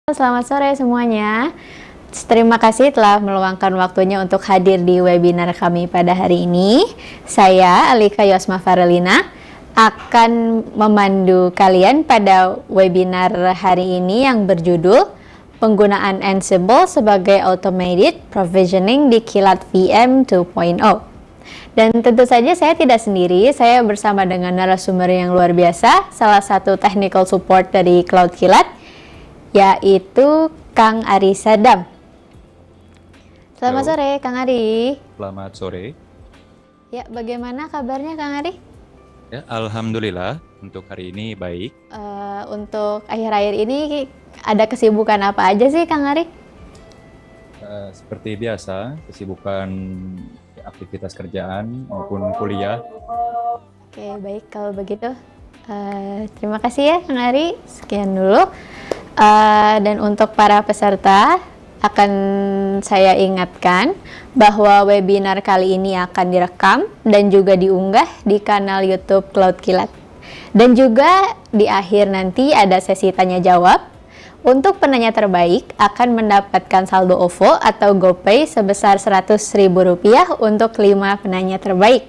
Selamat sore semuanya. Terima kasih telah meluangkan waktunya untuk hadir di webinar kami pada hari ini. Saya Alika Yosma Farelina akan memandu kalian pada webinar hari ini yang berjudul Penggunaan Ansible sebagai Automated Provisioning di Kilat VM 2.0. Dan tentu saja saya tidak sendiri, saya bersama dengan narasumber yang luar biasa, salah satu technical support dari Cloud Kilat, yaitu Kang Ari Sadam. Selamat Halo. sore, Kang Ari. Selamat sore. Ya, bagaimana kabarnya, Kang Ari? Ya, alhamdulillah untuk hari ini baik. Untuk akhir-akhir ini ada kesibukan apa aja sih, Kang Ari? Seperti biasa, kesibukan aktivitas kerjaan maupun kuliah. Oke, baik kalau begitu. Terima kasih ya, Kang Ari. Sekian dulu. Dan untuk para peserta, akan saya ingatkan bahwa webinar kali ini akan direkam dan juga diunggah di kanal YouTube Cloud Kilat. Dan juga di akhir nanti ada sesi tanya jawab. Untuk penanya terbaik akan mendapatkan saldo OVO atau GoPay sebesar Rp100.000 untuk 5 penanya terbaik.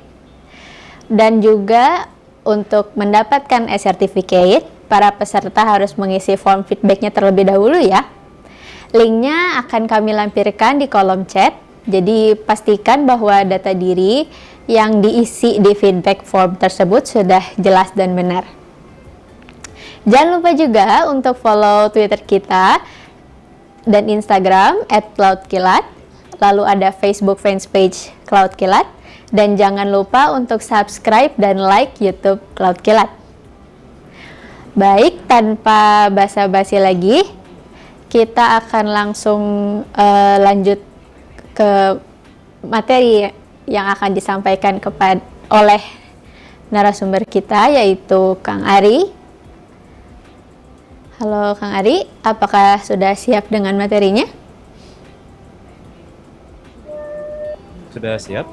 Dan juga untuk mendapatkan e-certificate, para peserta harus mengisi form feedbacknya terlebih dahulu ya. Linknya akan kami lampirkan di kolom chat, jadi pastikan bahwa data diri yang diisi di feedback form tersebut sudah jelas dan benar. Jangan lupa juga untuk follow Twitter kita dan Instagram @cloudkilat, lalu ada Facebook fanpage Cloud Kilat, dan jangan lupa untuk subscribe dan like YouTube Cloud Kilat. Baik, tanpa basa-basi lagi, kita akan langsung lanjut ke materi yang akan disampaikan oleh narasumber kita, yaitu Kang Ari. Halo Kang Ari, apakah sudah siap dengan materinya? Sudah siap?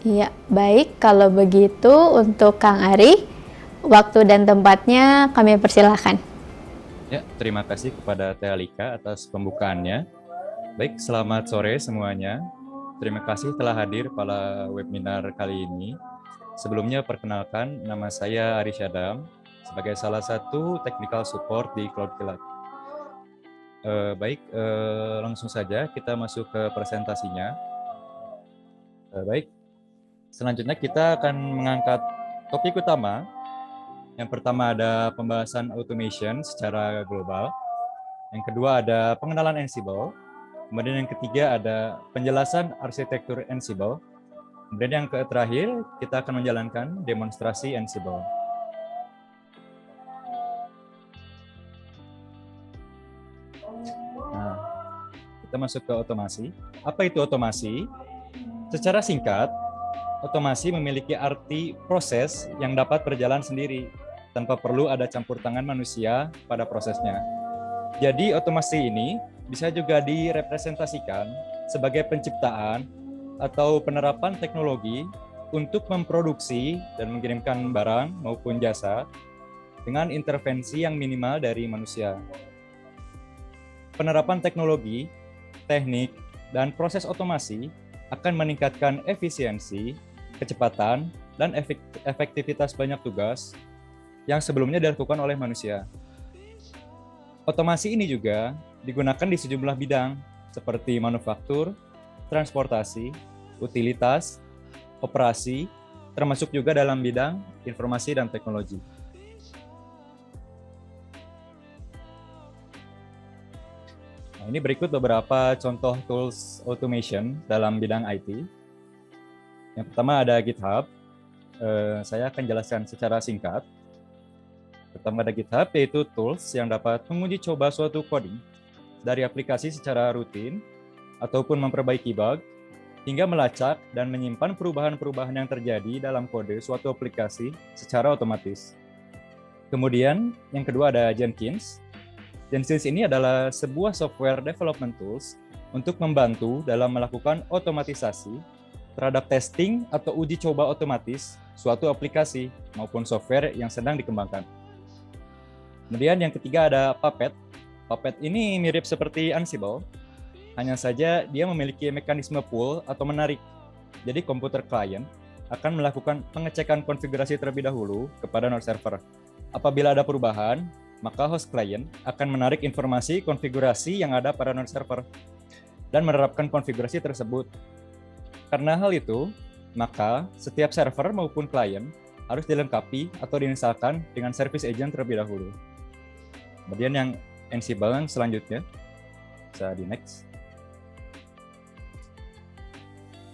Iya, baik. Kalau begitu untuk Kang Ari, waktu dan tempatnya kami persilahkan. Ya, terima kasih kepada Teh Alika atas pembukaannya. Baik, selamat sore semuanya. Terima kasih telah hadir pada webinar kali ini. Sebelumnya perkenalkan, nama saya Ari Sadam sebagai salah satu technical support di Cloud Kilat. Langsung saja kita masuk ke presentasinya. Baik, selanjutnya kita akan mengangkat topik utama. Yang pertama ada pembahasan automation secara global. Yang kedua ada pengenalan Ansible. Kemudian yang ketiga ada penjelasan arsitektur Ansible. Kemudian yang terakhir kita akan menjalankan demonstrasi Ansible. Nah, kita masuk ke otomasi. Apa itu otomasi? Secara singkat, otomasi memiliki arti proses yang dapat berjalan sendiri tanpa perlu ada campur tangan manusia pada prosesnya. Jadi otomasi ini bisa juga direpresentasikan sebagai penciptaan atau penerapan teknologi untuk memproduksi dan mengirimkan barang maupun jasa dengan intervensi yang minimal dari manusia. Penerapan teknologi, teknik, dan proses otomasi akan meningkatkan efisiensi, kecepatan, dan efektivitas banyak tugas yang sebelumnya dilakukan oleh manusia. Otomasi ini juga digunakan di sejumlah bidang seperti manufaktur, transportasi, utilitas, operasi, termasuk juga dalam bidang informasi dan teknologi. Nah, ini berikut beberapa contoh tools automation dalam bidang IT. Yang pertama ada GitHub. Saya akan jelaskan secara singkat. Pertama ada GitHub, yaitu tools yang dapat menguji coba suatu coding dari aplikasi secara rutin ataupun memperbaiki bug, hingga melacak dan menyimpan perubahan-perubahan yang terjadi dalam kode suatu aplikasi secara otomatis. Kemudian yang kedua ada Jenkins. Jenkins ini adalah sebuah software development tools untuk membantu dalam melakukan otomatisasi terhadap testing atau uji coba otomatis suatu aplikasi maupun software yang sedang dikembangkan. Kemudian yang ketiga ada Puppet. Puppet ini mirip seperti Ansible, hanya saja dia memiliki mekanisme pull atau menarik. Jadi komputer klien akan melakukan pengecekan konfigurasi terlebih dahulu kepada node server. Apabila ada perubahan, maka host client akan menarik informasi konfigurasi yang ada pada node server dan menerapkan konfigurasi tersebut. Karena hal itu, maka setiap server maupun klien harus dilengkapi atau diinstalkan dengan service agent terlebih dahulu. Kemudian yang Ansible yang selanjutnya, bisa di next.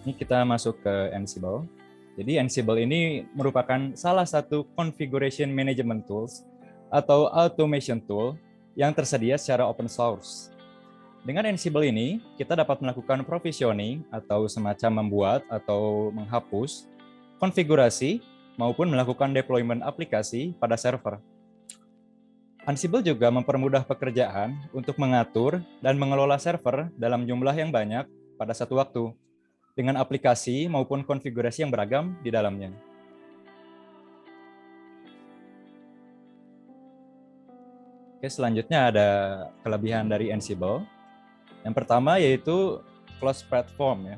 Ini kita masuk ke Ansible. Jadi Ansible ini merupakan salah satu configuration management tools atau automation tool yang tersedia secara open source. Dengan Ansible ini, kita dapat melakukan provisioning atau semacam membuat atau menghapus konfigurasi maupun melakukan deployment aplikasi pada server. Ansible juga mempermudah pekerjaan untuk mengatur dan mengelola server dalam jumlah yang banyak pada satu waktu, dengan aplikasi maupun konfigurasi yang beragam di dalamnya. Oke, selanjutnya ada kelebihan dari Ansible. Yang pertama yaitu closed platform ya.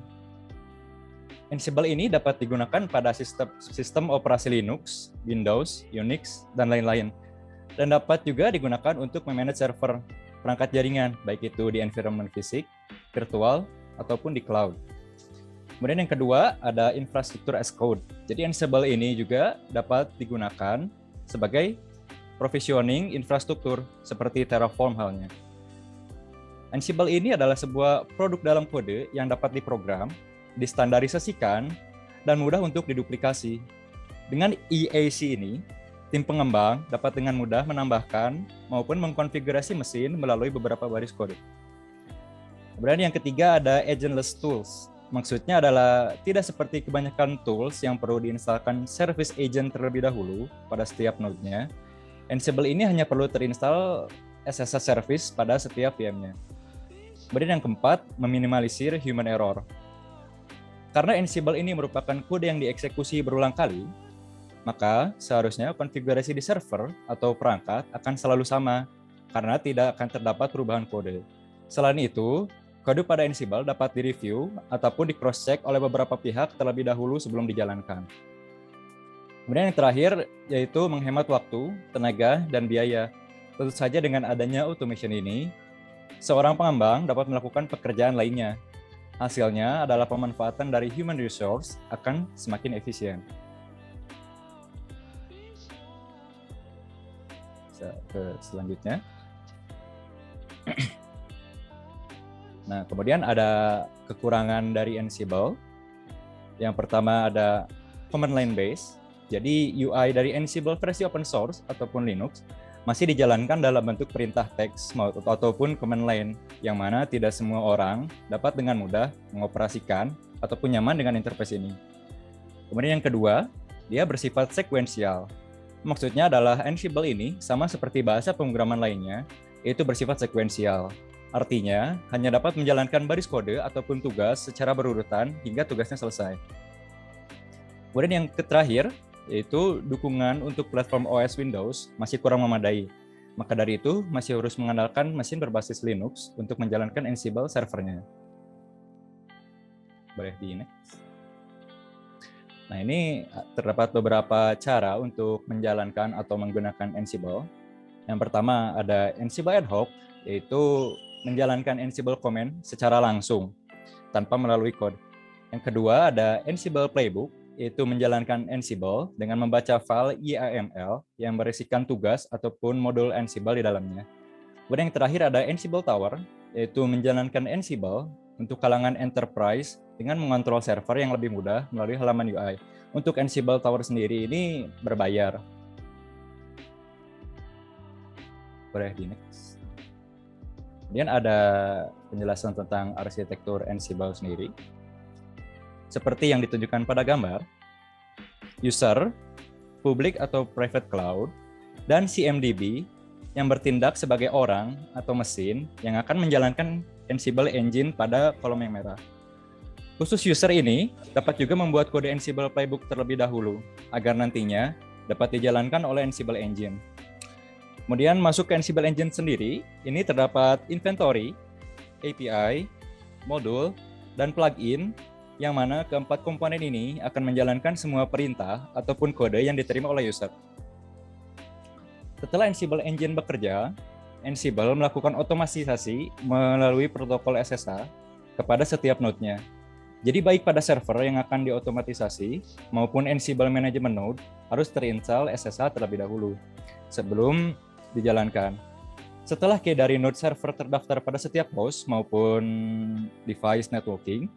Ansible ini dapat digunakan pada sistem operasi Linux, Windows, Unix, dan lain-lain. Dan dapat juga digunakan untuk memanage server perangkat jaringan, baik itu di environment fisik, virtual, ataupun di cloud. Kemudian yang kedua ada infrastruktur as code. Jadi Ansible ini juga dapat digunakan sebagai provisioning infrastruktur seperti Terraform halnya. Ansible ini adalah sebuah produk dalam kode yang dapat diprogram, distandarisasikan, dan mudah untuk diduplikasi. Dengan EAC ini, tim pengembang dapat dengan mudah menambahkan maupun mengkonfigurasi mesin melalui beberapa baris kode. Kemudian yang ketiga ada agentless tools. Maksudnya adalah tidak seperti kebanyakan tools yang perlu diinstalkan service agent terlebih dahulu pada setiap node-nya. Ansible ini hanya perlu terinstall SSH service pada setiap VM-nya. Kemudian yang keempat, meminimalisir human error. Karena Ansible ini merupakan kode yang dieksekusi berulang kali, maka seharusnya konfigurasi di server atau perangkat akan selalu sama, karena tidak akan terdapat perubahan kode. Selain itu, kode pada Ansible dapat direview ataupun di-cross-check oleh beberapa pihak terlebih dahulu sebelum dijalankan. Kemudian yang terakhir, yaitu menghemat waktu, tenaga, dan biaya. Tentu saja dengan adanya automation ini, seorang pengembang dapat melakukan pekerjaan lainnya. Hasilnya adalah pemanfaatan dari human resource akan semakin efisien. Ke selanjutnya. Nah, kemudian ada kekurangan dari Ansible. Yang pertama ada command line base. Jadi UI dari Ansible versi open source ataupun Linux masih dijalankan dalam bentuk perintah teks ataupun command line, yang mana tidak semua orang dapat dengan mudah mengoperasikan ataupun nyaman dengan interface ini. Kemudian yang kedua, dia bersifat sekuensial. Maksudnya adalah Ansible ini sama seperti bahasa pemrograman lainnya, yaitu bersifat sekuensial. Artinya, hanya dapat menjalankan baris kode ataupun tugas secara berurutan hingga tugasnya selesai. Kemudian yang terakhir, yaitu dukungan untuk platform OS Windows masih kurang memadai. Maka dari itu, masih harus mengandalkan mesin berbasis Linux untuk menjalankan Ansible servernya. Boleh di next. Nah, ini terdapat beberapa cara untuk menjalankan atau menggunakan Ansible. Yang pertama ada Ansible ad hoc, yaitu menjalankan Ansible command secara langsung tanpa melalui kode. Yang kedua ada Ansible playbook, yaitu menjalankan Ansible dengan membaca file YAML yang berisikan tugas ataupun modul Ansible di dalamnya. Kemudian yang terakhir ada Ansible Tower, yaitu menjalankan Ansible untuk kalangan enterprise dengan mengontrol server yang lebih mudah melalui halaman UI. Untuk Ansible Tower sendiri ini berbayar. Boleh di next. Kemudian ada penjelasan tentang arsitektur Ansible sendiri. Seperti yang ditunjukkan pada gambar, user, public atau private cloud, dan CMDB yang bertindak sebagai orang atau mesin yang akan menjalankan Ansible engine pada kolom yang merah. Khusus user ini dapat juga membuat kode Ansible playbook terlebih dahulu, agar nantinya dapat dijalankan oleh Ansible Engine. Kemudian masuk ke Ansible Engine sendiri, ini terdapat inventory, API, modul, dan plugin, yang mana keempat komponen ini akan menjalankan semua perintah ataupun kode yang diterima oleh user. Setelah Ansible Engine bekerja, Ansible melakukan otomatisasi melalui protokol SSH kepada setiap node-nya. Jadi baik pada server yang akan diotomatisasi maupun Ansible Management Node harus terinstall SSH terlebih dahulu sebelum dijalankan. Setelah key dari node server terdaftar pada setiap host maupun device networking,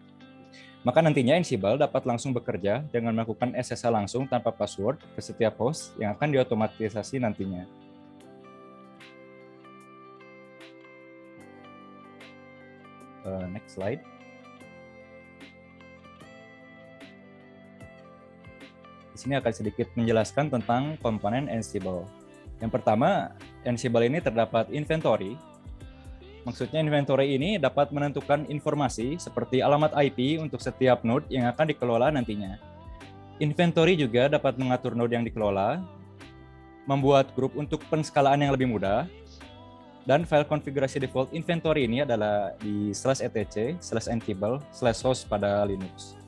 maka nantinya Ansible dapat langsung bekerja dengan melakukan SSH langsung tanpa password ke setiap host yang akan diotomatisasi nantinya. Next slide. Di sini akan sedikit menjelaskan tentang komponen Ansible. Yang pertama, Ansible ini terdapat inventory. Maksudnya inventory ini dapat menentukan informasi seperti alamat IP untuk setiap node yang akan dikelola nantinya. Inventory juga dapat mengatur node yang dikelola, membuat grup untuk penskalaan yang lebih mudah, dan file konfigurasi default inventory ini adalah di /etc/ansible/host pada Linux.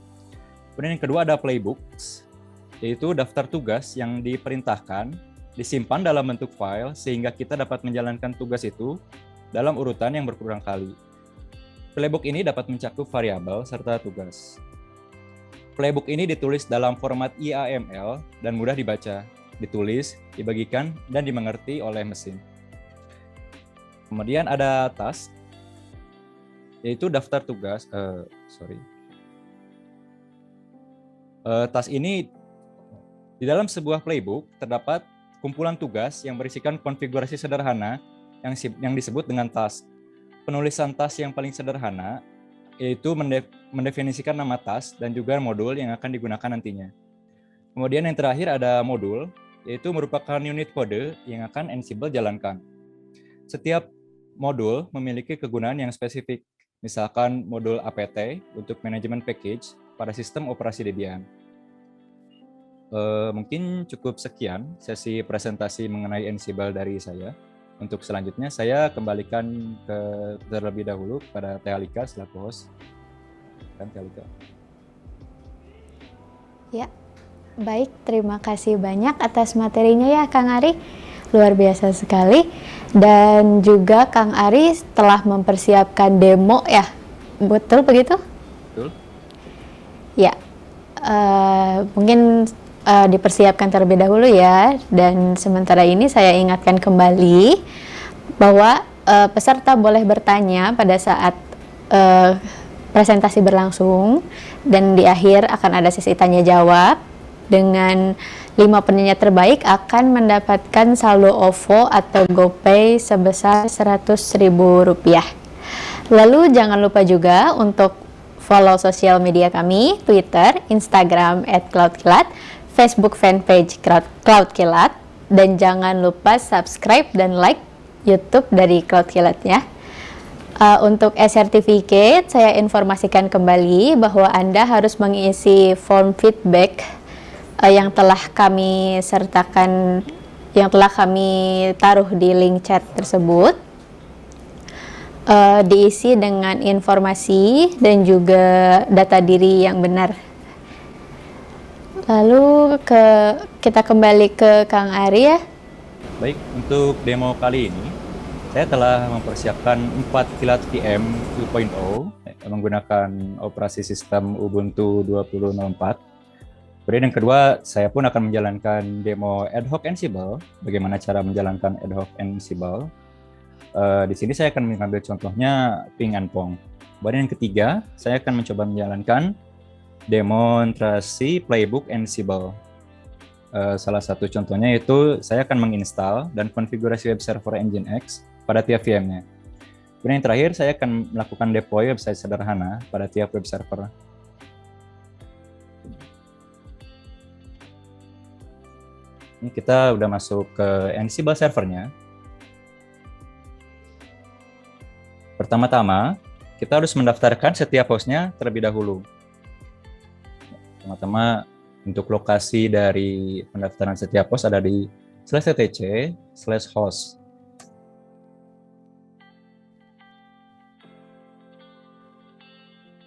Kemudian yang kedua ada playbooks, yaitu daftar tugas yang diperintahkan, disimpan dalam bentuk file sehingga kita dapat menjalankan tugas itu dalam urutan yang berulang kali. Playbook ini dapat mencakup variabel serta tugas. Playbook ini ditulis dalam format IAML dan mudah dibaca, ditulis, dibagikan, dan dimengerti oleh mesin. Kemudian ada task, yaitu daftar tugas. Task ini di dalam sebuah playbook terdapat kumpulan tugas yang berisikan konfigurasi sederhana yang disebut dengan task. Penulisan task yang paling sederhana yaitu mendefinisikan nama task dan juga modul yang akan digunakan nantinya. Kemudian yang terakhir ada modul, yaitu merupakan unit kode yang akan Ansible jalankan. Setiap modul memiliki kegunaan yang spesifik, misalkan modul apt untuk manajemen package pada sistem operasi Debian. Mungkin cukup sekian sesi presentasi mengenai Ansible dari saya. Untuk selanjutnya saya kembalikan terlebih dahulu kepada Teh Alika selaku host. Teh Alika. Ya, baik. Terima kasih banyak atas materinya ya Kang Ari. Luar biasa sekali. Dan juga Kang Ari telah mempersiapkan demo ya. Betul begitu? Betul. Ya, mungkin dipersiapkan terlebih dahulu ya. Dan sementara ini saya ingatkan kembali bahwa peserta boleh bertanya pada saat presentasi berlangsung, dan di akhir akan ada sesi tanya jawab. Dengan 5 penanya terbaik akan mendapatkan saldo OVO atau GoPay sebesar Rp100.000. Lalu jangan lupa juga untuk follow sosial media kami, Twitter, Instagram @cloudkilat, Facebook fanpage Cloudkilat, dan jangan lupa subscribe dan like YouTube dari Cloudkilat ya. Untuk e-certificate, saya informasikan kembali bahwa Anda harus mengisi form feedback yang telah kami sertakan, yang telah kami taruh di link chat tersebut. Diisi dengan informasi dan juga data diri yang benar. Lalu kita kembali ke Kang Ari ya. Baik, untuk demo kali ini saya telah mempersiapkan 4 kilat VM 2.0 menggunakan operasi sistem Ubuntu 20.04. Kemudian yang kedua, saya pun akan menjalankan demo ad hoc Ansible, bagaimana cara menjalankan ad hoc Ansible. Di sini saya akan mengambil contohnya ping and pong. Kemudian yang ketiga, saya akan mencoba menjalankan demonstrasi playbook Ansible. Salah satu contohnya yaitu saya akan menginstal dan konfigurasi web server Nginx pada tiap VM-nya. Kemudian yang terakhir, saya akan melakukan deploy website sederhana pada tiap web server. Ini kita udah masuk ke Ansible servernya. Pertama-tama, kita harus mendaftarkan setiap hostnya terlebih dahulu. Pertama-tama untuk lokasi dari pendaftaran setiap host ada di /etc/host.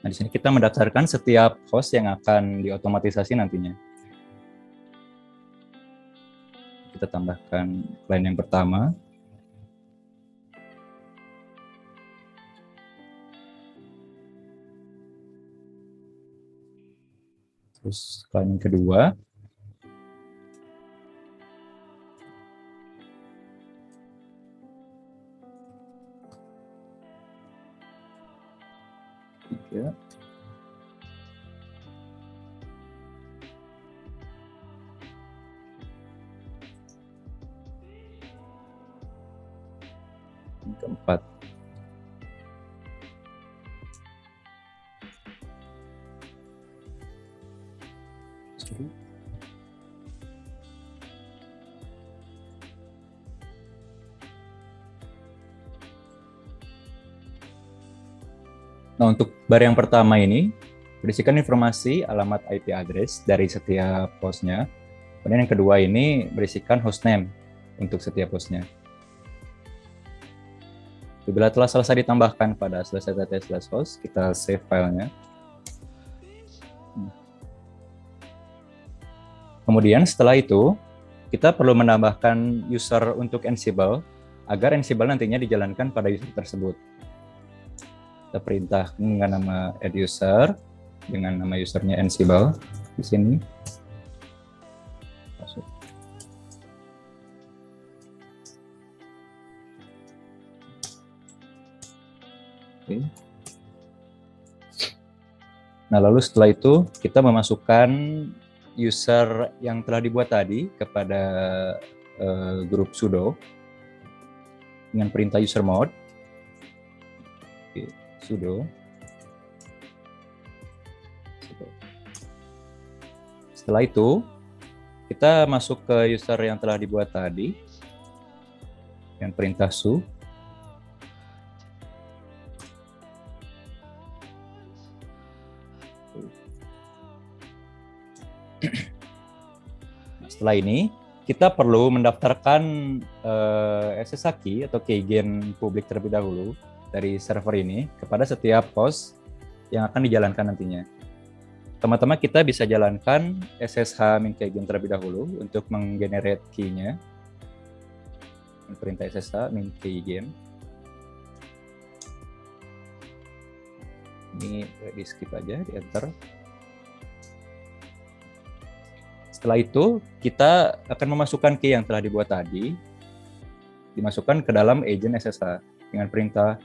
Nah, di sini kita mendaftarkan setiap host yang akan diotomatisasi nantinya. Kita tambahkan klien yang pertama. Terus klien yang kedua. Tiga. Yang keempat. Nah, untuk bar yang pertama ini, berisikan informasi alamat IP address dari setiap hostnya. Kemudian yang kedua ini berisikan hostname untuk setiap hostnya. Bila telah selesai ditambahkan pada /etc/host, kita save filenya. Kemudian setelah itu, kita perlu menambahkan user untuk Ansible, agar Ansible nantinya dijalankan pada user tersebut. Kita perintah dengan nama add user, dengan nama usernya Ansible di sini. Masuk. Oke. Nah, lalu setelah itu kita memasukkan user yang telah dibuat tadi kepada grup sudo dengan perintah usermod. Oke, sudo. Setelah itu, kita masuk ke user yang telah dibuat tadi dengan perintah su. Setelah ini, kita perlu mendaftarkan SSH key atau keygen publik terlebih dahulu dari server ini kepada setiap host yang akan dijalankan nantinya. Pertama-tama kita bisa jalankan SSH min keygen terlebih dahulu untuk menggenerate key-nya. Perintah SSH min keygen. Ini di skip aja, di enter. Setelah itu, kita akan memasukkan key yang telah dibuat tadi, dimasukkan ke dalam agent SSH dengan perintah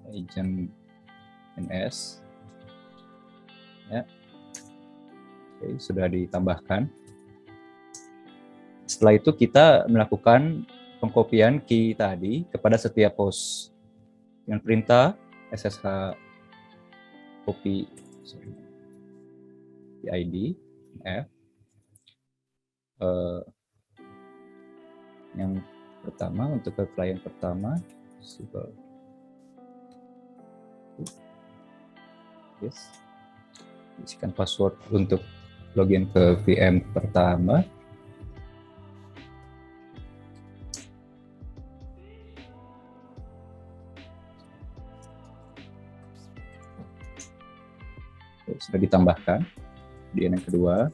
agent ns. Ya. Oke, sudah ditambahkan. Setelah itu kita melakukan pengkopian key tadi kepada setiap host dengan perintah SSH copy ID F. Yang pertama untuk ke klien pertama, yes. Isikan password untuk login ke VM pertama. Sudah ditambahkan. Kemudian yang kedua.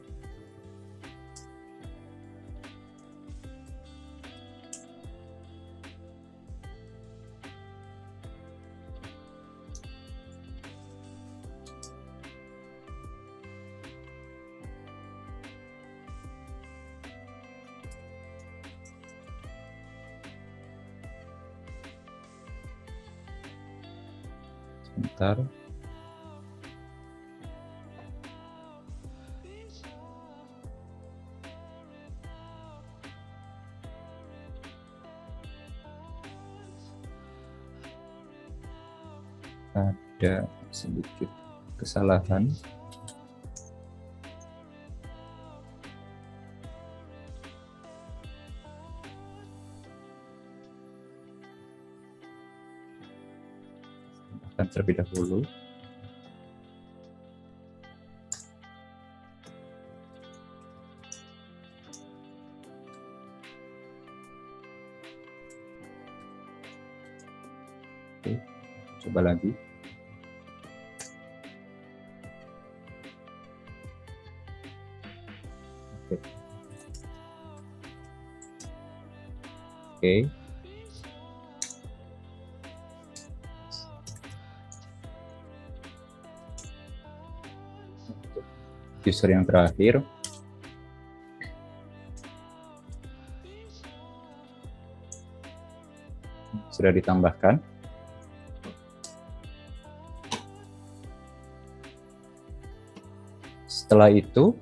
Sebentar. Ada sedikit kesalahan. Akan terlebih dahulu. Coba lagi. Oke. Oke. User yang terakhir. Sudah ditambahkan. Setelah itu,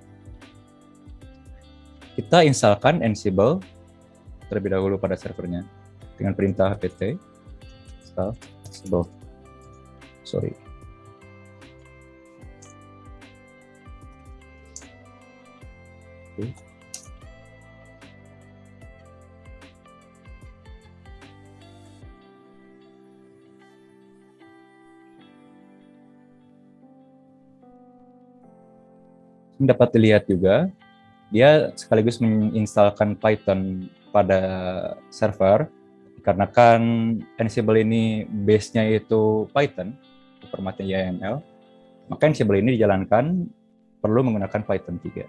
kita instalkan Ansible terlebih dahulu pada servernya dengan perintah apt install Ansible. Sorry. Oke. Dapat dilihat juga, dia sekaligus menginstalkan Python pada server, karena kan Ansible ini base-nya itu Python, formatnya YAML, maka Ansible ini dijalankan perlu menggunakan Python 3.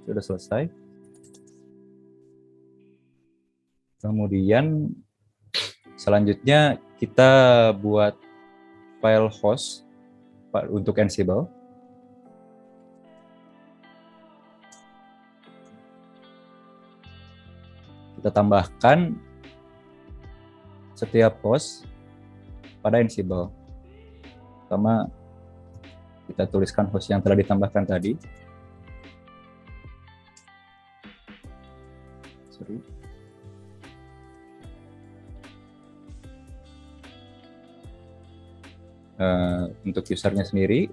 Sudah selesai. Kemudian selanjutnya kita buat file host untuk Ansible. Kita tambahkan setiap host pada Ansible. Pertama, kita tuliskan host yang telah ditambahkan tadi. Sorry. Untuk usernya sendiri,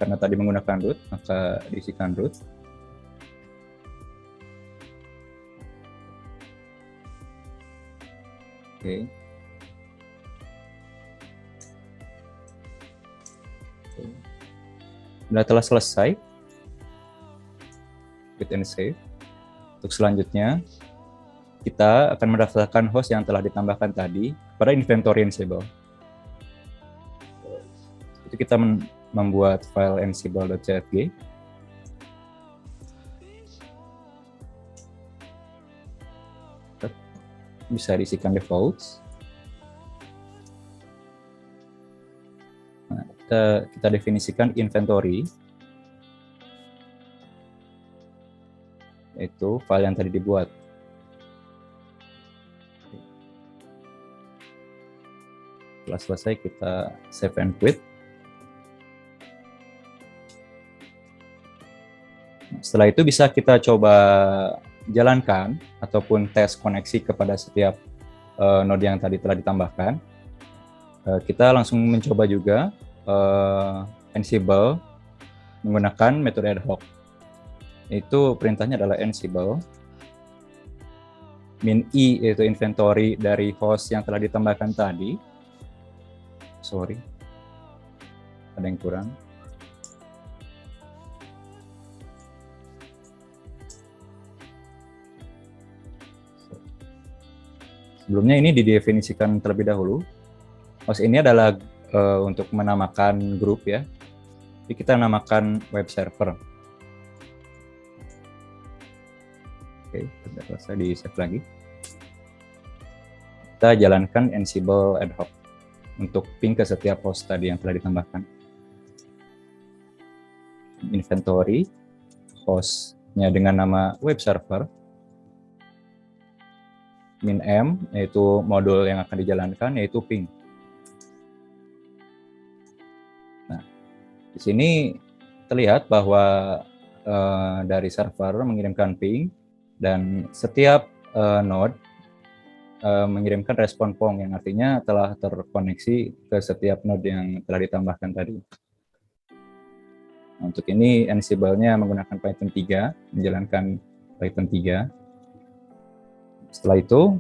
karena tadi menggunakan root, maka diisikan root. Oke. Sudah telah selesai. Quit and save. Untuk selanjutnya, kita akan mendaftarkan host yang telah ditambahkan tadi pada inventory Ansible. Itu kita membuat file ansible.cfg. Bisa diisikan defaults. Nah, kita definisikan inventory, yaitu file yang tadi dibuat. Setelah selesai, kita save and quit. Setelah itu bisa kita coba jalankan ataupun tes koneksi kepada setiap node yang tadi telah ditambahkan. Kita langsung mencoba juga Ansible menggunakan metode ad hoc. Itu perintahnya adalah Ansible min i, yaitu inventory dari host yang telah ditambahkan tadi. Sorry, ada yang kurang. Sebelumnya ini didefinisikan terlebih dahulu. Host ini adalah untuk menamakan grup ya. Jadi kita namakan web server. Oke, sudah selesai, di save lagi. Kita jalankan Ansible ad hoc untuk ping ke setiap host tadi yang telah ditambahkan. Inventory, hostnya dengan nama web server. Min M, yaitu modul yang akan dijalankan, yaitu ping. Nah, di sini terlihat bahwa dari server mengirimkan ping, dan setiap node mengirimkan respon PONG, yang artinya telah terkoneksi ke setiap node yang telah ditambahkan tadi. Nah, untuk ini Ansible-nya menggunakan Python 3, menjalankan Python 3. Setelah itu,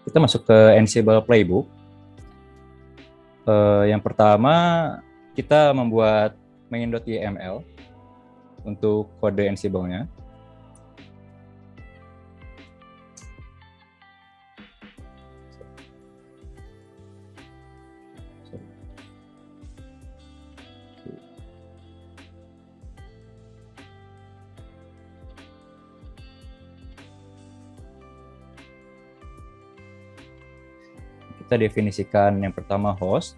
kita masuk ke Ansible Playbook. Yang pertama, kita membuat main.yml untuk kode Ansible-nya. kita definisikan yang pertama host.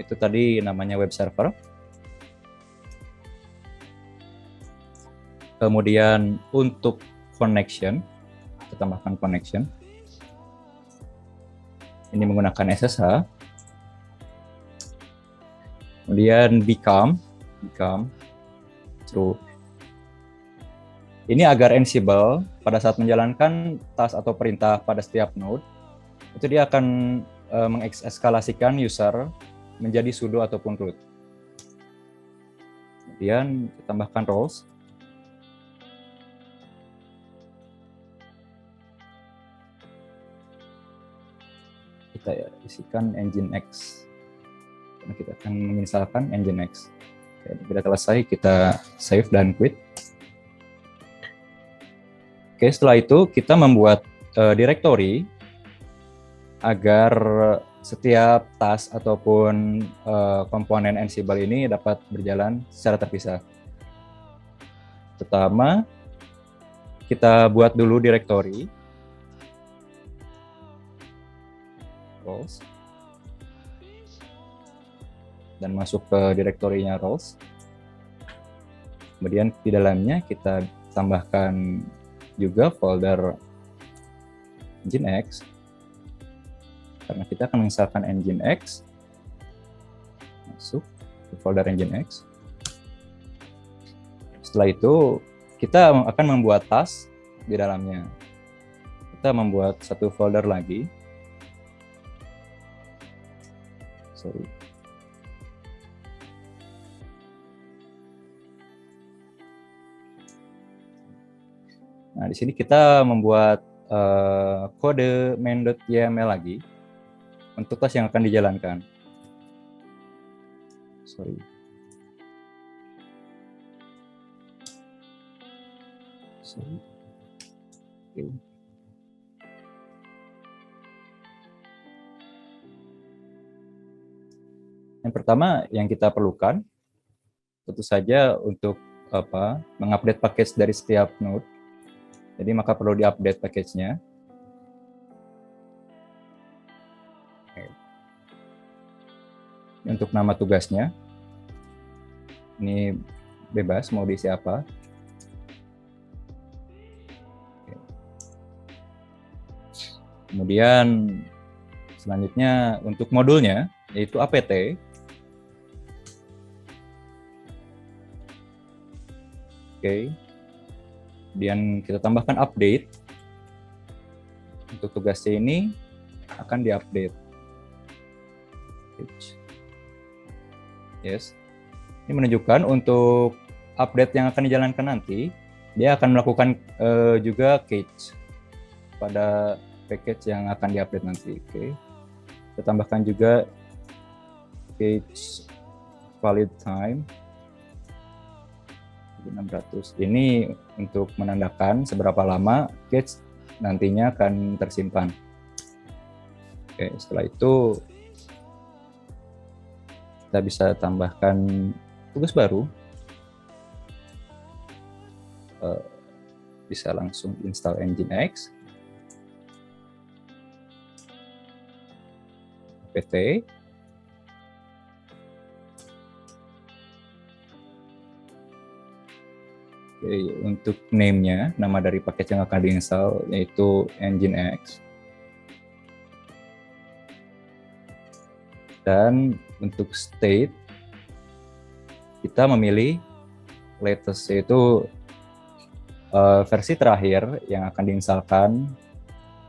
Itu tadi namanya web server. Kemudian untuk connection, kita tambahkan connection. Ini menggunakan SSH. Kemudian become true. Ini agar Ansible pada saat menjalankan task atau perintah pada setiap node, itu dia akan mengekskalasikan user menjadi sudo ataupun root. Kemudian kita tambahkan roles. Kita isikan Nginx. Karena kita akan menginstalkan Nginx. Oke, kita selesai, kita save dan quit. Oke, setelah itu kita membuat directory agar setiap task ataupun komponen Ansible ini dapat berjalan secara terpisah. Pertama, kita buat dulu directory. Roles. Dan masuk ke direktorinya roles. Kemudian di dalamnya kita tambahkan juga folder Nginx. Karena kita akan menginstalkan Nginx. Masuk ke folder Nginx. Setelah itu kita akan membuat task di dalamnya. Kita membuat satu folder lagi. Nah, di sini kita membuat kode main.yml lagi untuk task yang akan dijalankan. Okay. Yang pertama yang kita perlukan tentu saja untuk mengupdate package dari setiap node. Jadi maka perlu diupdate package-nya. Untuk nama tugasnya, ini bebas mau diisi apa. Kemudian selanjutnya untuk modulnya yaitu apt. Oke. Kemudian kita tambahkan update. Untuk tugas C ini akan diupdate. Yes. Ini menunjukkan untuk update yang akan dijalankan nanti, dia akan melakukan juga catch pada package yang akan diupdate nanti. Oke. Kita tambahkan juga catch valid time 600. Ini untuk menandakan seberapa lama catch nantinya akan tersimpan. Oke, setelah itu kita bisa tambahkan tugas baru. Bisa langsung install Nginx. apt. Oke, untuk name-nya, nama dari paket yang akan diinstal yaitu Nginx. Dan untuk state, kita memilih latest, yaitu versi terakhir yang akan diinstalkan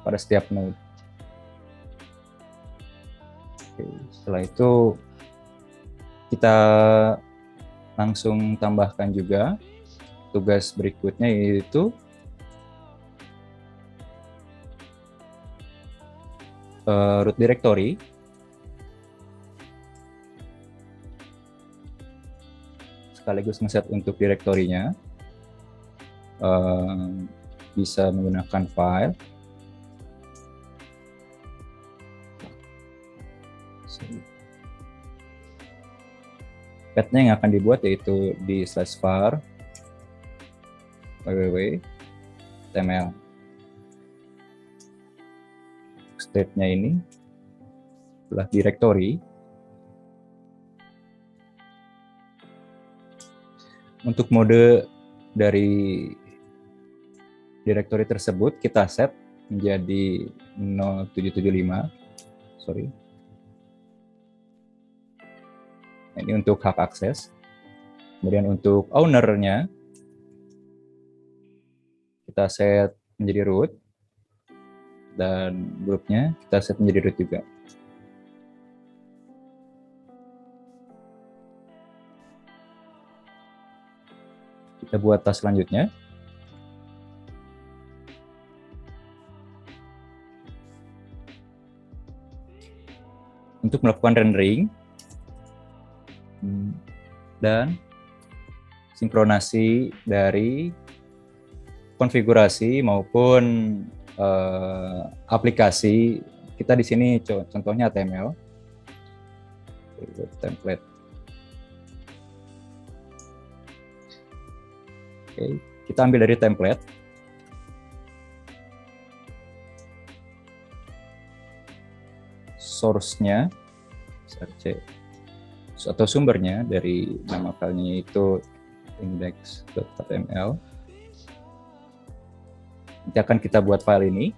pada setiap node. Oke, setelah itu kita langsung tambahkan juga tugas berikutnya, yaitu root directory. Sekaligus ngeset untuk direktorinya. Bisa menggunakan file. Path-nya yang akan dibuat yaitu di /var www.tml. state-nya ini adalah directory. Untuk mode dari directory tersebut kita set menjadi 0775. Sorry. Ini untuk hak akses. Kemudian untuk owner-nya kita set menjadi root, dan grupnya kita set menjadi root juga. Kita buat task selanjutnya. Untuk melakukan rendering dan sinkronasi dari konfigurasi maupun aplikasi. Kita di sini contohnya HTML, template. Oke, kita ambil dari template. Source-nya, search atau sumbernya dari nama filenya itu index.html. Nanti akan kita buat file ini.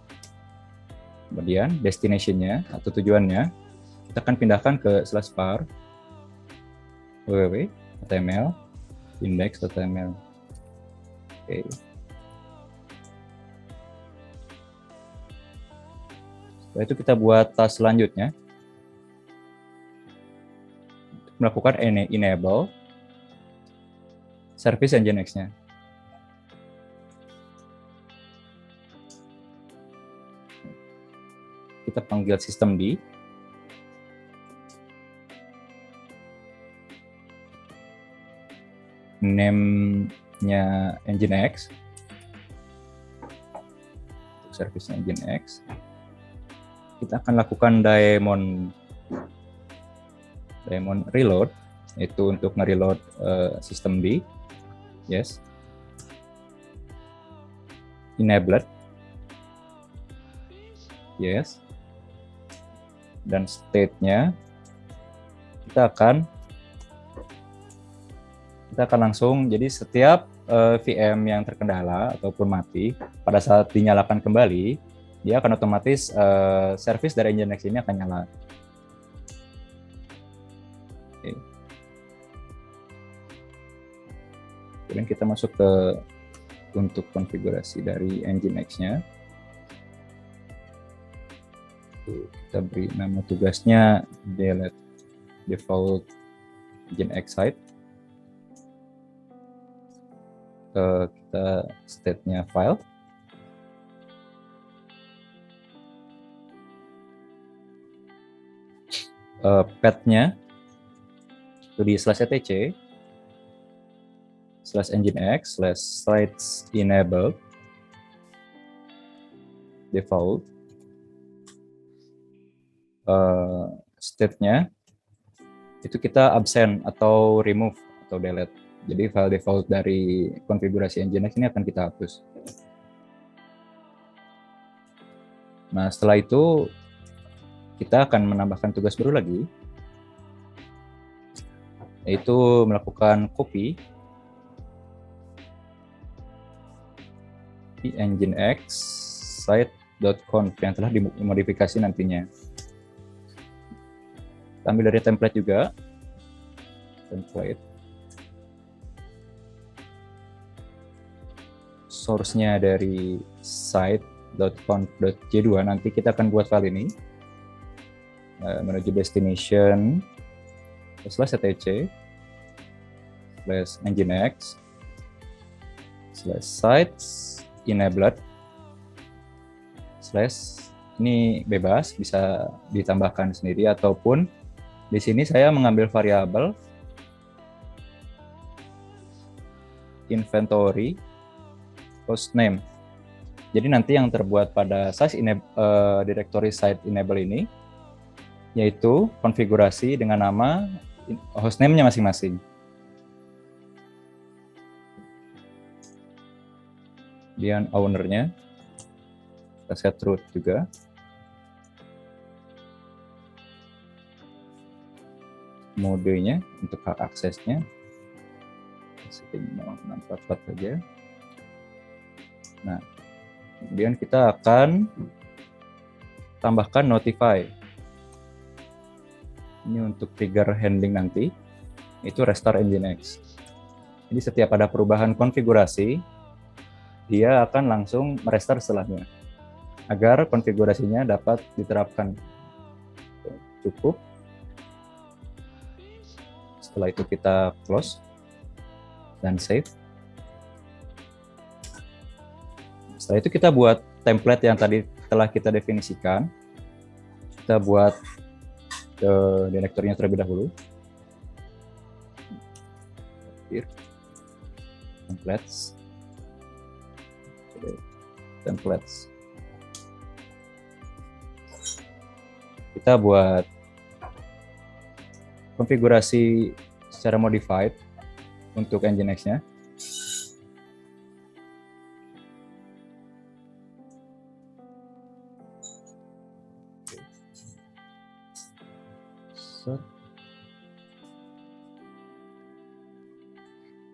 Kemudian destination-nya atau tujuannya kita akan pindahkan ke /var www.html index.html. Oke. Setelah itu kita buat task selanjutnya. Untuk melakukan enable service nginx-nya. Kita panggil systemd. Name-nya nginx. Untuk service nginx. Kita akan lakukan daemon reload, itu untuk nge-reload systemd. Yes. Enabled. Yes. Dan state-nya kita akan langsung, jadi setiap VM yang terkendala ataupun mati pada saat dinyalakan kembali, dia akan otomatis service dari nginx ini akan nyala. Oke. Kemudian kita masuk ke untuk konfigurasi dari nginx-nya. Kita beri nama tugasnya delete default nginx site. Kita state-nya file. Path-nya itu di /etc /nginx /sites enabled default. State-nya itu kita absent atau remove atau delete. Jadi file default dari konfigurasi nginx ini akan kita hapus. Nah, setelah itu kita akan menambahkan tugas baru lagi, yaitu melakukan copy di nginx site.conf yang telah dimodifikasi nantinya. Kita ambil dari template juga, template. Source-nya dari site.conf.j2, nanti kita akan buat file ini menuju destination /etc /nginx /sites enabled ini bebas, bisa ditambahkan sendiri ataupun di sini saya mengambil variabel inventory hostname. Jadi nanti yang terbuat pada directory site enable ini yaitu konfigurasi dengan nama hostname-nya masing-masing. Kemudian owner-nya kita set root juga. modenya untuk hak aksesnya. Setting 644 saja. Nah, kemudian kita akan tambahkan notify. Ini untuk trigger handling nanti, itu restart Nginx. Jadi setiap ada perubahan konfigurasi, dia akan langsung merestart setelahnya, agar konfigurasinya dapat diterapkan. Cukup. Setelah itu kita close dan save. Setelah itu kita buat template yang tadi telah kita definisikan. Kita buat direktorinya terlebih dahulu. Here. Templates. Kita buat konfigurasi secara modified untuk Nginx-nya.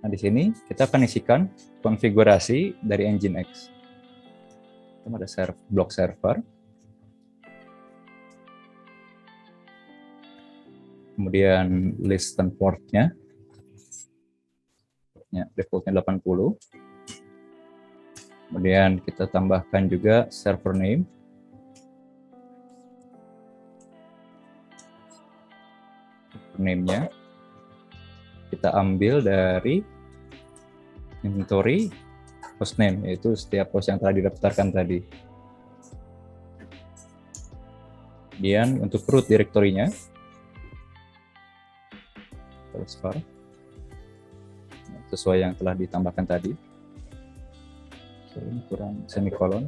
Nah, di sini kita akan isikan konfigurasi dari Nginx. Ada block server. Kemudian listen port-nya. Defaultnya 80. Kemudian kita tambahkan juga server name. Name-nya kita ambil dari inventory hostname, yaitu setiap host yang telah didaftarkan tadi. Kemudian untuk root direktorinya, transfer sesuai yang telah ditambahkan tadi. Ini kurang semikolon.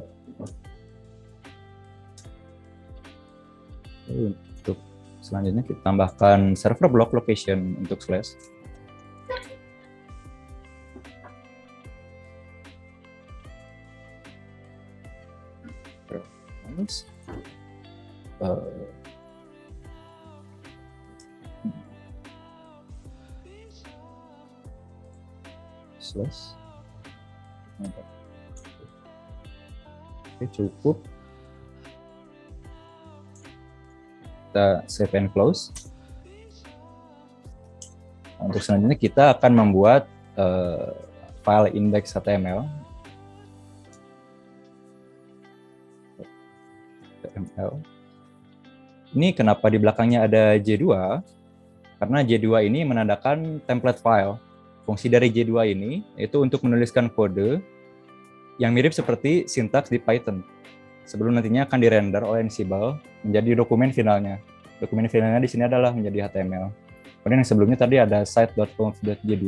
Untuk selanjutnya kita tambahkan server block location untuk slash. Slash. Oke, cukup. Kita save and close. Untuk selanjutnya kita akan membuat file index.html. Ini kenapa di belakangnya ada J2? Karena J2 ini menandakan template file. Fungsi dari J2 ini itu untuk menuliskan kode yang mirip seperti sintaks di Python. Sebelum nantinya akan dirender oleh Ansible menjadi dokumen finalnya. Dokumen finalnya di sini adalah menjadi HTML. Kemudian yang sebelumnya tadi ada site.conf.j2,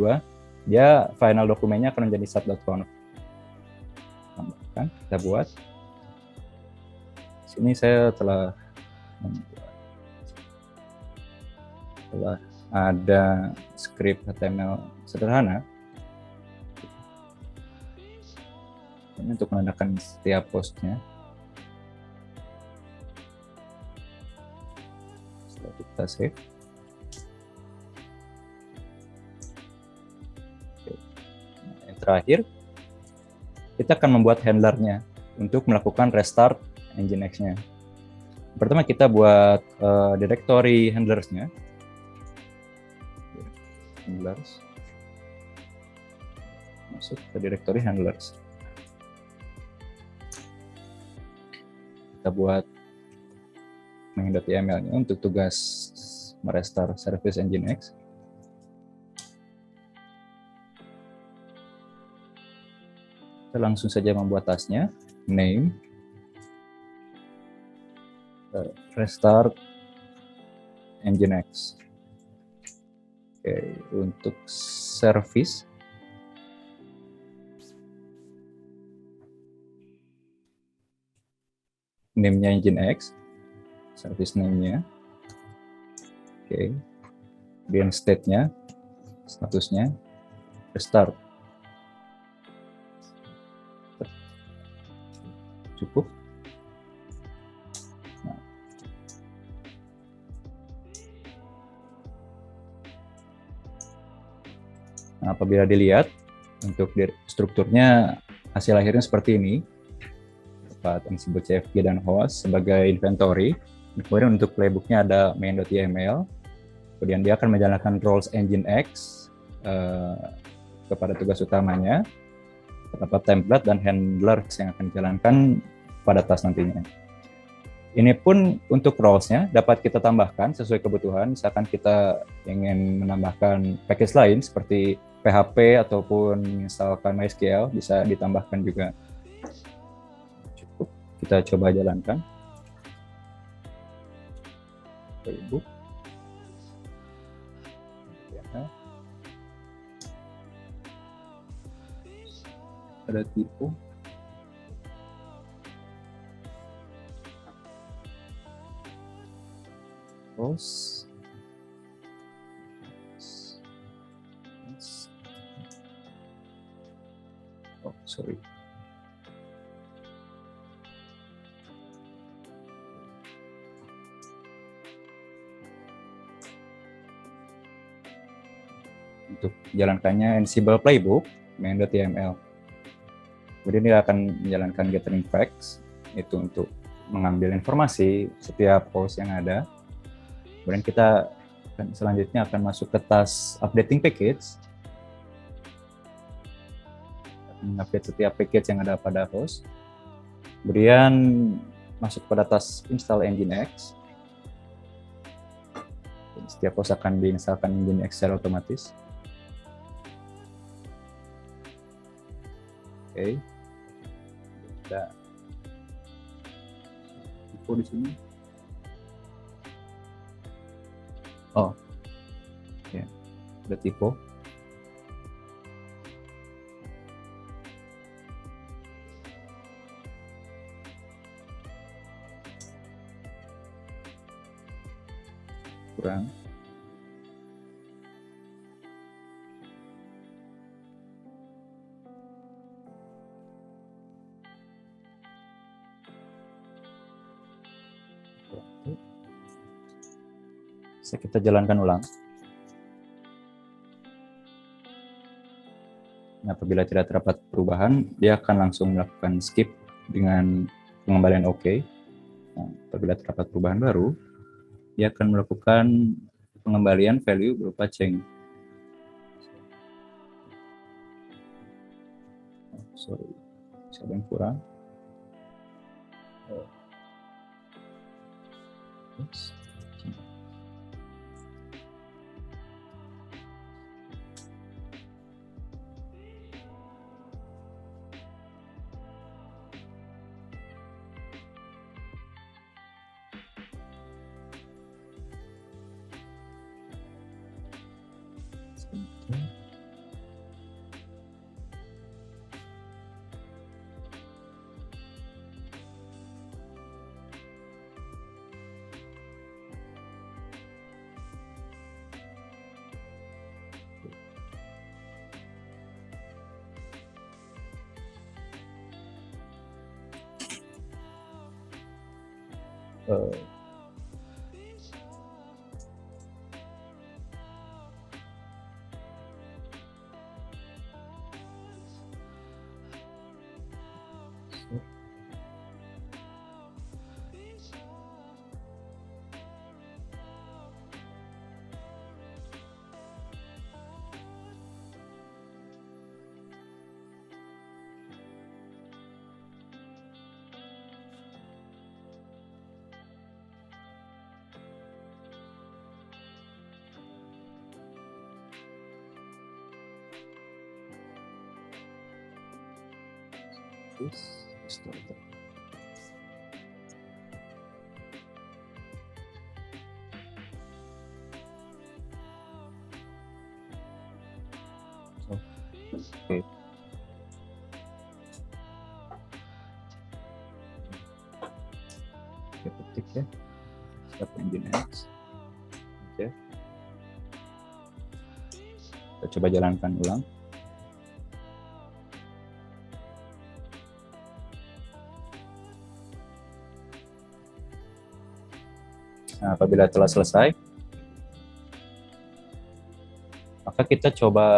dia final dokumennya akan menjadi site.conf. Kita buat. Sini saya telah ada script HTML sederhana. Ini untuk menandakan setiap postnya. Setelah kita save. Yang terakhir, kita akan membuat handlernya untuk melakukan restart Nginx-nya. Pertama kita buat directory handlers-nya. Handlers. Masuk ke directory handlers. Kita buat main.yml-nya untuk tugas merestart service Nginx. Kita langsung saja membuat tasnya, name, restart Nginx. Oke, untuk service name-nya Nginx, service name-nya. Oke. Kemudian state-nya, statusnya restart. Cukup. Nah, apabila dilihat untuk strukturnya hasil akhirnya seperti ini, dapat yang disebut CFG dan host sebagai inventory. Kemudian untuk playbooknya ada main.yml. Kemudian dia akan menjalankan roles nginx kepada tugas utamanya, terdapat template dan handlers yang akan dijalankan pada task nantinya. Ini pun untuk roles-nya dapat kita tambahkan sesuai kebutuhan. Misalkan kita ingin menambahkan package lain seperti PHP ataupun misalkan MySQL, bisa ditambahkan juga. Cukup kita coba jalankan. Playbook. Ada tipe. Terus sorry. Untuk jalankannya Ansible Playbook main.yml. Kemudian dia akan menjalankan gathering facts, itu untuk mengambil informasi setiap post yang ada. Kemudian kita selanjutnya akan masuk ke task updating package, mengupdate setiap package yang ada pada host. Kemudian masuk pada task install nginx. Setiap host akan diinstalkan nginx secara otomatis. Oke. Ada info di sini. Oh, ya, ada typo. Kurang. Bisa kita jalankan ulang. Nah, apabila tidak terdapat perubahan, dia akan langsung melakukan skip dengan pengembalian OK. Nah, apabila terdapat perubahan baru, dia akan melakukan pengembalian value berupa change. Sorry, ada yang kurang. Oops. Starter. Oke. Kita ketik ya. Start nginx. Oke. Kita coba jalankan ulang. Nah, apabila telah selesai, Maka kita coba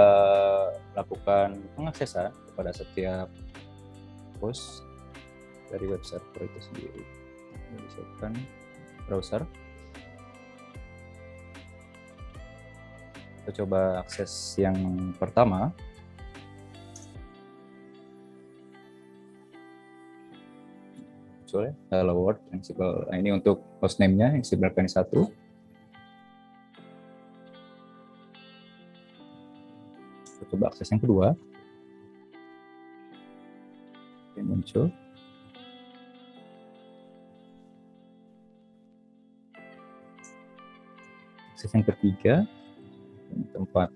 lakukan pengaksesan kepada setiap host dari web server itu sendiri. Siapkan browser. Kita coba akses yang pertama. Muncul ya, Hello World, Ansible. Nah, ini untuk hostname-nya, Ansible Plan 1. Kita coba akses yang kedua. Oke, muncul. Akses yang ketiga, tempat.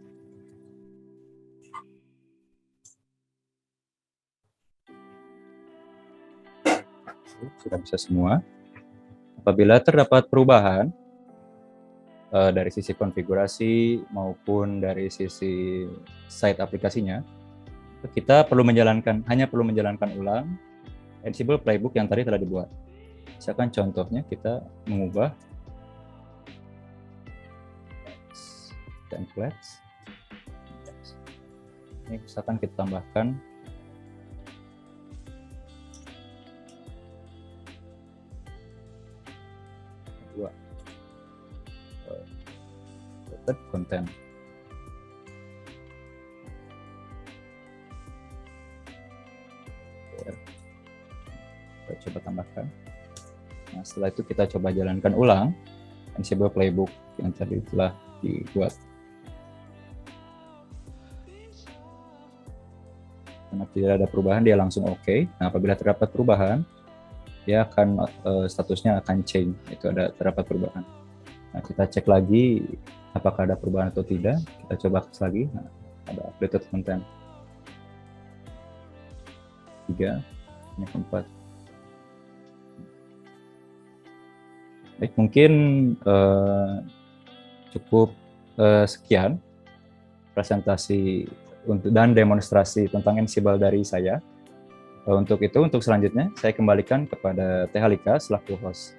Sudah bisa semua. Apabila terdapat perubahan dari sisi konfigurasi maupun dari sisi site aplikasinya, kita hanya perlu menjalankan ulang Ansible playbook yang tadi telah dibuat. Misalkan contohnya kita mengubah templates. Ini misalkan kita tambahkan dua konten. Kita coba tambahkan. Nah, setelah itu kita coba jalankan ulang Ansible playbook yang tadi telah dibuat. Karena tidak ada perubahan, dia langsung oke. Nah, apabila terdapat perubahan, dia akan statusnya akan change, itu terdapat perubahan. Nah, kita cek lagi apakah ada perubahan atau tidak. Kita coba akses lagi. Nah, ada updated content 3, ini 4. Baik, mungkin cukup sekian presentasi dan demonstrasi tentang Ansible dari saya. Untuk selanjutnya saya kembalikan kepada Teh Halika selaku host.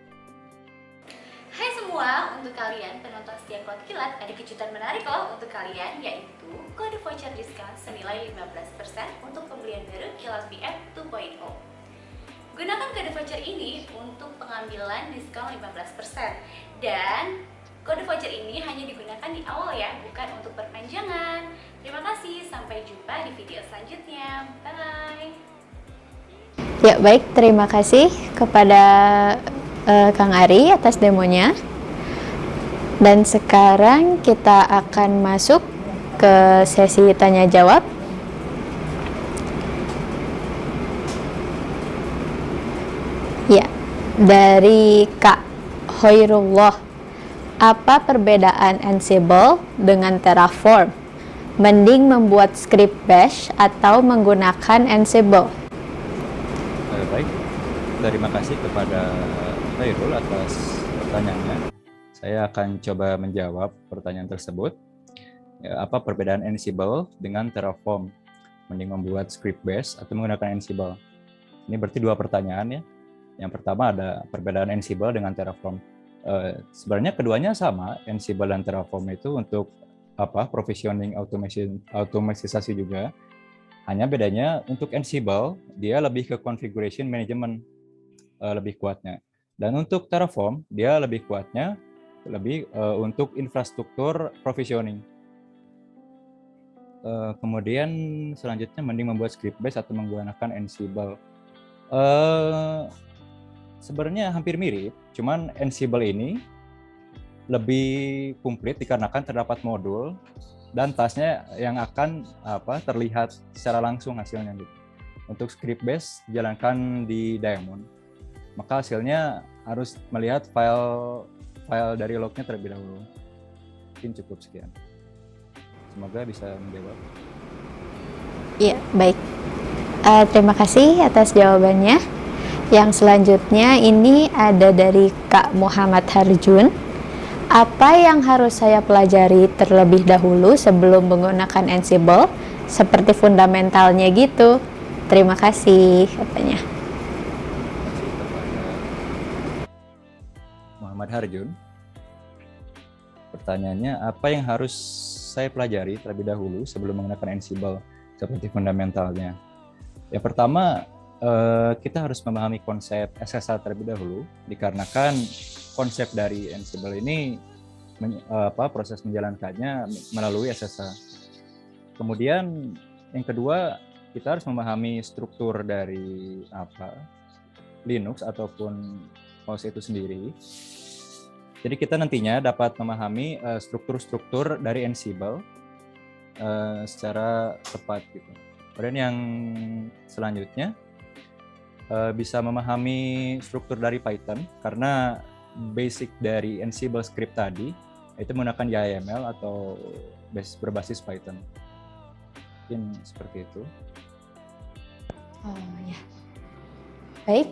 Hai semua, untuk kalian penonton setia Cloud Kilat, ada kejutan menarik loh untuk kalian, yaitu kode voucher diskon senilai 15% untuk pembelian baru Kilat BF 2.0. Gunakan kode voucher ini untuk pengambilan diskon 15%, dan kode voucher ini hanya digunakan di awal ya, bukan untuk perpanjangan. Terima kasih, sampai jumpa di video selanjutnya. Bye! Ya, baik, terima kasih kepada Kang Ari atas demonya. Dan sekarang kita akan masuk ke sesi tanya jawab. Ya, dari Kak Hoirullah. Apa perbedaan Ansible dengan Terraform? Mending membuat script bash atau menggunakan Ansible? Baik, terima kasih kepada Khairul atas pertanyaannya. Saya akan coba menjawab pertanyaan tersebut. Apa perbedaan Ansible dengan Terraform? Mending membuat script bash atau menggunakan Ansible? Ini berarti dua pertanyaan ya. Yang pertama ada perbedaan Ansible dengan Terraform. Sebenarnya keduanya sama, Ansible dan Terraform itu untuk provisioning automatisasi juga. Hanya bedanya untuk Ansible dia lebih ke configuration management lebih kuatnya. Dan untuk Terraform dia lebih kuatnya untuk infrastruktur provisioning. Kemudian selanjutnya mending membuat script base atau menggunakan Ansible. Sebenarnya hampir mirip, cuman Ansible ini lebih komplit dikarenakan terdapat modul dan tasnya yang akan terlihat secara langsung hasilnya gitu. Untuk script base dijalankan di Daemon, maka hasilnya harus melihat file dari lognya terlebih dahulu. Mungkin cukup sekian. Semoga bisa menjawab. Iya, baik. Terima kasih atas jawabannya. Yang selanjutnya ini ada dari Kak Muhammad Harjun. Apa yang harus saya pelajari terlebih dahulu sebelum menggunakan Ansible? Seperti fundamentalnya gitu. Terima kasih, katanya. Muhammad Harjun. Pertanyaannya, apa yang harus saya pelajari terlebih dahulu sebelum menggunakan Ansible seperti fundamentalnya. Yang pertama, kita harus memahami konsep SSH terlebih dahulu, dikarenakan konsep dari Ansible ini proses menjalankannya melalui SSH. Kemudian yang kedua, kita harus memahami struktur dari Linux ataupun OS itu sendiri. Jadi kita nantinya dapat memahami struktur-struktur dari Ansible secara tepat gitu. Kemudian yang selanjutnya bisa memahami struktur dari Python, karena basic dari Ansible script tadi itu menggunakan YAML atau berbasis Python. Mungkin seperti itu. Oh ya, baik.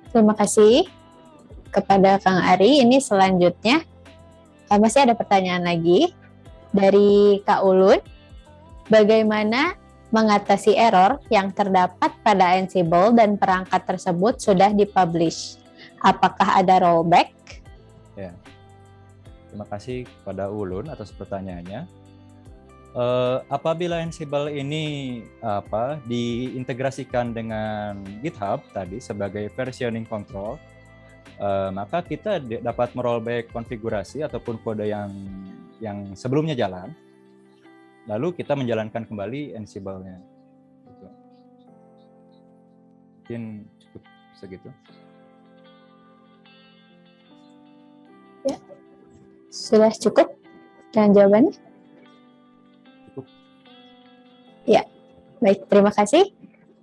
Terima kasih kepada Kang Ari. Ini selanjutnya masih ada pertanyaan lagi dari Kak Ulun. Bagaimana mengatasi error yang terdapat pada Ansible dan perangkat tersebut sudah dipublish? Apakah ada rollback? Ya, terima kasih kepada Ulun atas pertanyaannya. Apabila Ansible ini diintegrasikan dengan GitHub tadi sebagai versioning control, maka kita dapat merollback konfigurasi ataupun kode yang sebelumnya jalan. Lalu kita menjalankan kembali Ansible-nya. Gitu. Mungkin cukup segitu. Ya, sudah cukup dengan jawabannya? Cukup. Ya, baik. Terima kasih.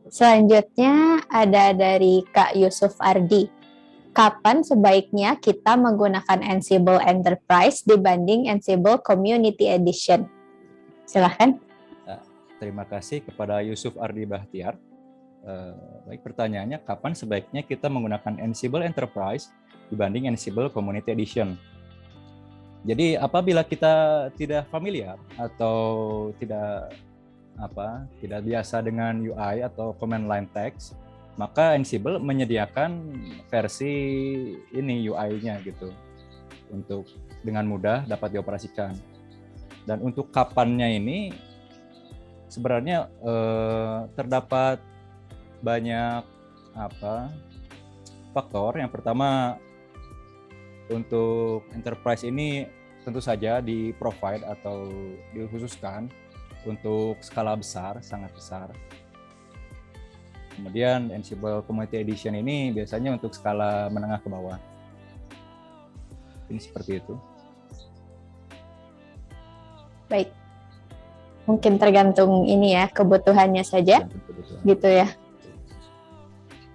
Selanjutnya ada dari Kak Yusuf Ardi. Kapan sebaiknya kita menggunakan Ansible Enterprise dibanding Ansible Community Edition? Silahkan. Terima kasih kepada Yusuf Ardi Bahtiar. Baik, pertanyaannya, kapan sebaiknya kita menggunakan Ansible Enterprise dibanding Ansible Community Edition? Jadi apabila kita tidak familiar atau tidak biasa dengan UI atau command line text, maka Ansible menyediakan versi ini UI-nya gitu untuk dengan mudah dapat dioperasikan. Dan untuk kapannya ini sebenarnya terdapat banyak faktor. Yang pertama, untuk enterprise ini tentu saja di-provide atau dikhususkan untuk skala besar, sangat besar. Kemudian Ansible Community Edition ini biasanya untuk skala menengah ke bawah. Ini seperti itu. Baik. Mungkin tergantung ini ya, kebutuhannya saja. Gitu ya.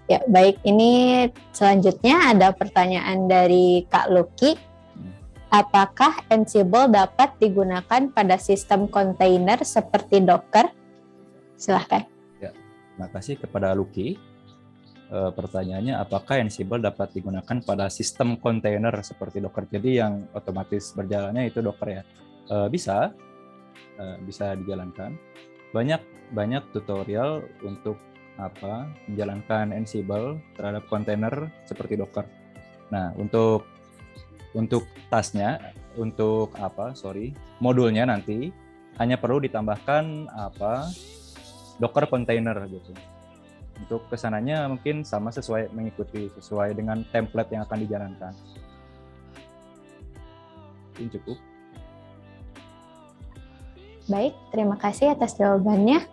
Ya, baik. Ini selanjutnya ada pertanyaan dari Kak Lucky. Apakah Ansible dapat digunakan pada sistem kontainer seperti Docker? Silahkan. Ya, terima kasih kepada Lucky. Pertanyaannya, apakah Ansible dapat digunakan pada sistem kontainer seperti Docker? Jadi yang otomatis berjalannya itu Docker ya. Bisa dijalankan. Banyak tutorial untuk menjalankan Ansible terhadap kontainer seperti Docker. Nah, untuk tasnya, modulnya nanti hanya perlu ditambahkan Docker container gitu. Untuk kesananya mungkin sama sesuai dengan template yang akan dijalankan. Mungkin cukup. Baik, terima kasih atas jawabannya.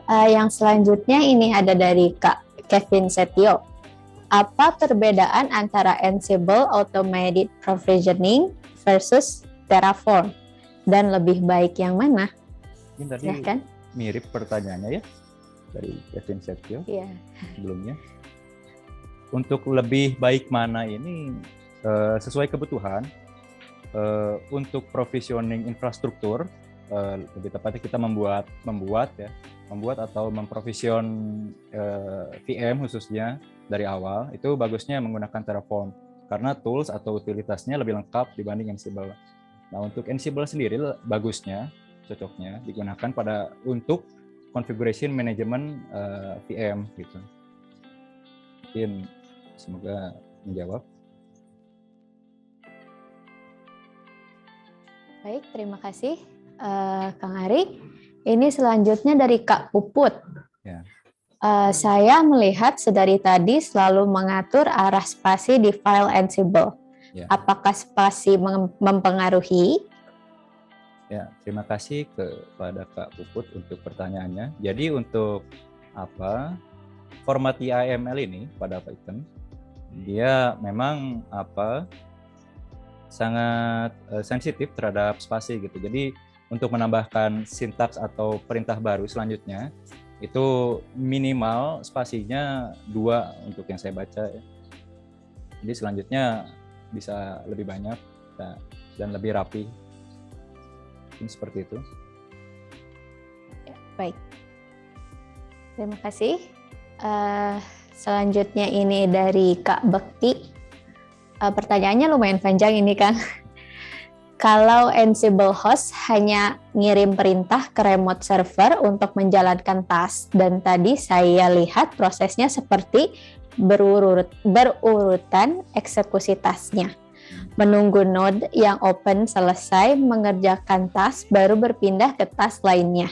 Yang selanjutnya ini ada dari Kak Kevin Setio. Apa perbedaan antara Ansible Automated Provisioning versus Terraform? Dan lebih baik yang mana? Mungkin tadi Silahkan. mirip pertanyaannya ya dari Kevin Setio sebelumnya. Untuk lebih baik mana ini sesuai kebutuhan. Untuk provisioning infrastruktur, lebih tepatnya kita membuat atau memprovision VM khususnya dari awal, itu bagusnya menggunakan Terraform karena tools atau utilitasnya lebih lengkap dibanding Ansible. Nah, untuk Ansible sendiri cocoknya digunakan untuk configuration management VM gitu. Mungkin semoga menjawab. Baik, terima kasih Kang Ari. Ini selanjutnya dari Kak Puput. Ya. Saya melihat sedari tadi selalu mengatur arah spasi di file Ansible. Ya. Apakah spasi mempengaruhi? Ya, terima kasih kepada Kak Puput untuk pertanyaannya. Jadi untuk format YAML ini pada Python, dia memang sangat sensitif terhadap spasi gitu. Jadi untuk menambahkan sintaks atau perintah baru selanjutnya itu minimal spasinya 2 untuk yang saya baca ya. Jadi selanjutnya bisa lebih banyak dan lebih rapi. Mungkin seperti itu. Ya, baik. Terima kasih. Selanjutnya ini dari Kak Bekti. Pertanyaannya lumayan panjang ini, Kang. Kalau Ansible host hanya ngirim perintah ke remote server untuk menjalankan task, dan tadi saya lihat prosesnya seperti berurutan eksekusi tasknya. Menunggu node yang open selesai mengerjakan task, baru berpindah ke task lainnya.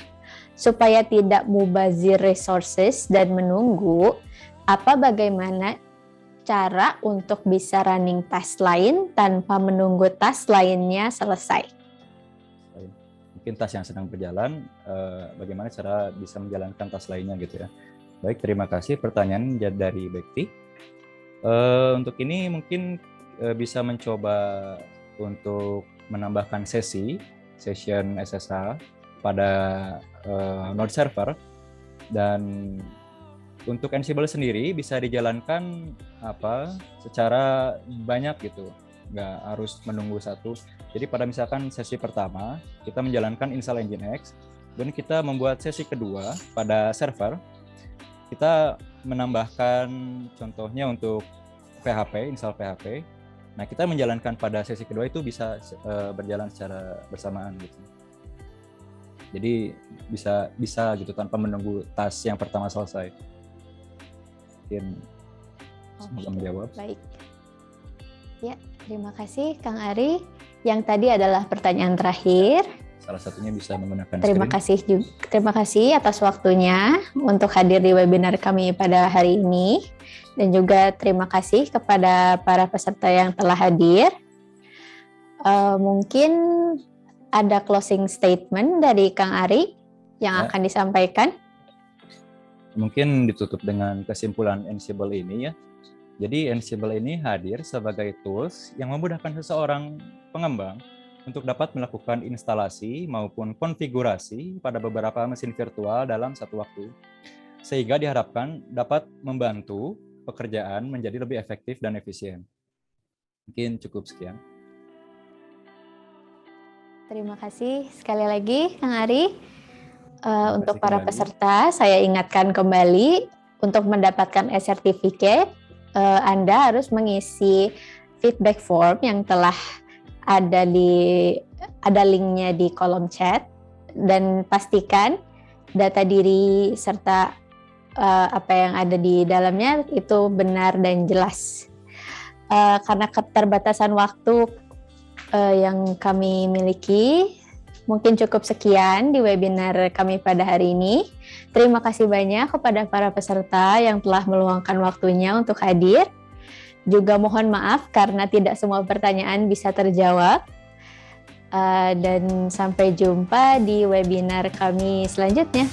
Supaya tidak mubazir resources dan menunggu, bagaimana cara untuk bisa running task lain tanpa menunggu task lainnya selesai? Mungkin task yang sedang berjalan, bagaimana cara bisa menjalankan task lainnya gitu ya. Baik, terima kasih pertanyaan dari Bekti. Untuk ini mungkin bisa mencoba untuk menambahkan session SSH pada node server, dan untuk Ansible sendiri bisa dijalankan secara banyak gitu, nggak harus menunggu satu. Jadi pada misalkan sesi pertama kita menjalankan install Nginx, dan kita membuat sesi kedua pada server, kita menambahkan contohnya untuk PHP, install PHP. Nah, kita menjalankan pada sesi kedua itu bisa berjalan secara bersamaan gitu. Jadi bisa gitu tanpa menunggu task yang pertama selesai. Mungkin semoga menjawab. Baik. Ya, terima kasih Kang Ari. Yang tadi adalah pertanyaan terakhir. Salah satunya bisa menggunakan Terima kasih atas waktunya untuk hadir di webinar kami pada hari ini. Dan juga terima kasih kepada para peserta yang telah hadir. Mungkin ada closing statement dari Kang Ari yang akan disampaikan. Mungkin ditutup dengan kesimpulan Ansible ini ya. Jadi Ansible ini hadir sebagai tools yang memudahkan seseorang pengembang untuk dapat melakukan instalasi maupun konfigurasi pada beberapa mesin virtual dalam satu waktu. Sehingga diharapkan dapat membantu pekerjaan menjadi lebih efektif dan efisien. Mungkin cukup sekian. Terima kasih sekali lagi Kang Ari. Untuk para peserta, saya ingatkan kembali untuk mendapatkan e-certificate, Anda harus mengisi feedback form yang telah ada linknya di kolom chat, dan pastikan data diri serta apa yang ada di dalamnya itu benar dan jelas. Karena keterbatasan waktu yang kami miliki, mungkin cukup sekian di webinar kami pada hari ini. Terima kasih banyak kepada para peserta yang telah meluangkan waktunya untuk hadir. Juga mohon maaf karena tidak semua pertanyaan bisa terjawab. Dan sampai jumpa di webinar kami selanjutnya.